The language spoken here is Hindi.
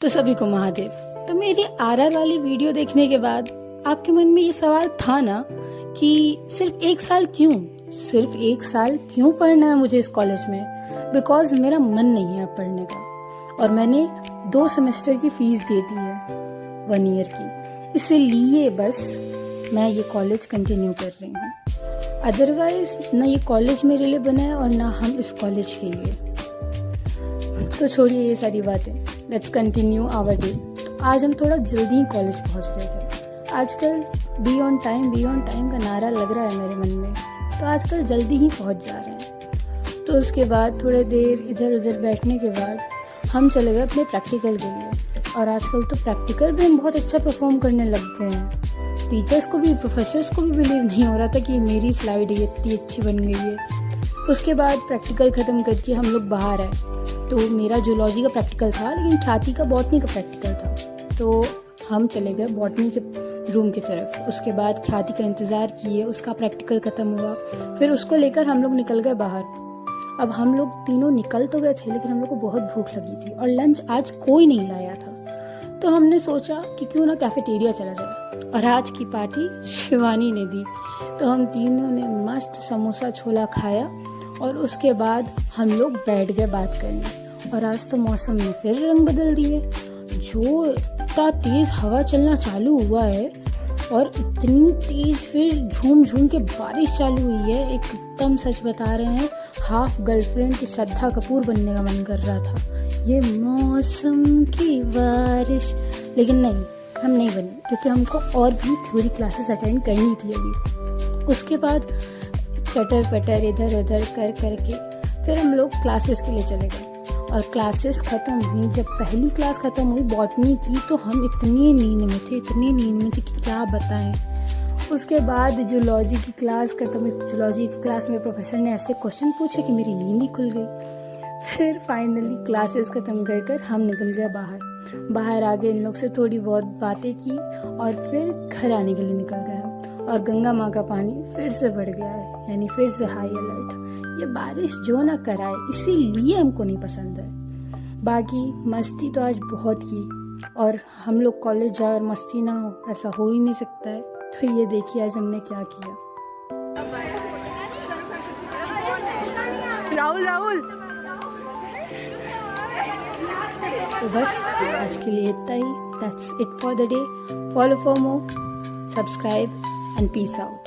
तो सभी को महादेव। तो मेरी आरआर वाली वीडियो देखने के बाद आपके मन में ये सवाल था ना कि सिर्फ एक साल क्यों पढ़ना है मुझे इस कॉलेज में। बिकॉज मेरा मन नहीं है पढ़ने का, और मैंने 2 सेमेस्टर की फीस दे दी है 1 ईयर की, इसीलिए बस मैं ये कॉलेज कंटिन्यू कर रही हूँ। अदरवाइज ना ये कॉलेज मेरे लिए बना है और ना हम इस कॉलेज के लिए। तो छोड़िए ये सारी बातें, लेट्स कंटिन्यू आवर डे। आज हम थोड़ा जल्दी ही कॉलेज पहुंच रहे थे। आजकल बी ऑन टाइम का नारा लग रहा है मेरे मन में, तो आजकल जल्दी ही पहुंच जा रहे हैं। तो उसके बाद थोड़े देर इधर उधर बैठने के बाद हम चले गए अपने प्रैक्टिकल के लिए। और आजकल तो प्रैक्टिकल भी हम बहुत अच्छा परफॉर्म करने लग गए हैं। टीचर्स को भी, प्रोफेसर्स को भी बिलीव नहीं हो रहा था कि मेरी स्लाइड ये इतनी अच्छी बन गई है। उसके बाद प्रैक्टिकल ख़त्म करके हम लोग बाहर आए। तो मेरा जूलॉजी का प्रैक्टिकल था, लेकिन ख्याति का बॉटनी का प्रैक्टिकल था। तो हम चले गए बॉटनी के रूम की तरफ। उसके बाद ख्याति का इंतज़ार किए, उसका प्रैक्टिकल ख़त्म हुआ, फिर उसको लेकर हम लोग निकल गए बाहर। अब हम लोग तीनों निकल तो गए थे, लेकिन हम लोग को बहुत भूख लगी थी और लंच आज कोई नहीं लाया था। तो हमने सोचा कि क्यों ना कैफेटेरिया चला जाए, और आज की पार्टी शिवानी ने दी। तो हम तीनों ने मस्त समोसा छोला खाया और उसके बाद हम लोग बैठ गए बात करने। और आज तो मौसम ने फिर रंग बदल दिए। जो इतना तेज़ हवा चलना चालू हुआ है और इतनी तेज़ फिर झूम झूम के बारिश चालू हुई है, एकदम सच बता रहे हैं, हाफ गर्लफ्रेंड की श्रद्धा कपूर बनने का मन कर रहा था। ये मौसम की बारिश, लेकिन नहीं, हम नहीं बने, क्योंकि हमको और भी थ्योरी क्लासेस अटेंड करनी थी अभी। उसके बाद चटर पटर इधर उधर कर करके फिर हम लोग क्लासेस के लिए चले गए। और क्लासेस ख़त्म हुई, जब पहली क्लास ख़त्म हुई बॉटनी की, तो हम इतनी नींद में थे कि क्या बताएं। उसके बाद जूलॉजी की क्लास ख़त्म हुई। जूलॉजी की क्लास में प्रोफेसर ने ऐसे क्वेश्चन पूछे कि मेरी नींद ही खुल गई। फिर फाइनली क्लासेस ख़त्म कर हम निकल गए बाहर आगे इन लोग से थोड़ी बहुत बातें की और फिर घर आने के लिए निकल गए। और गंगा माँ का पानी फिर से बढ़ गया है, यानी फिर से हाई अलर्ट। ये बारिश जो ना कराए, इसीलिए हमको नहीं पसंद है। बाकी मस्ती तो आज बहुत की, और हम लोग कॉलेज जाए और मस्ती ना हो, ऐसा हो ही नहीं सकता है। तो ये देखिए आज हमने क्या किया। राहुल तो बस आज के लिए इतना ही। That's it for the day. Follow for more, subscribe and peace out.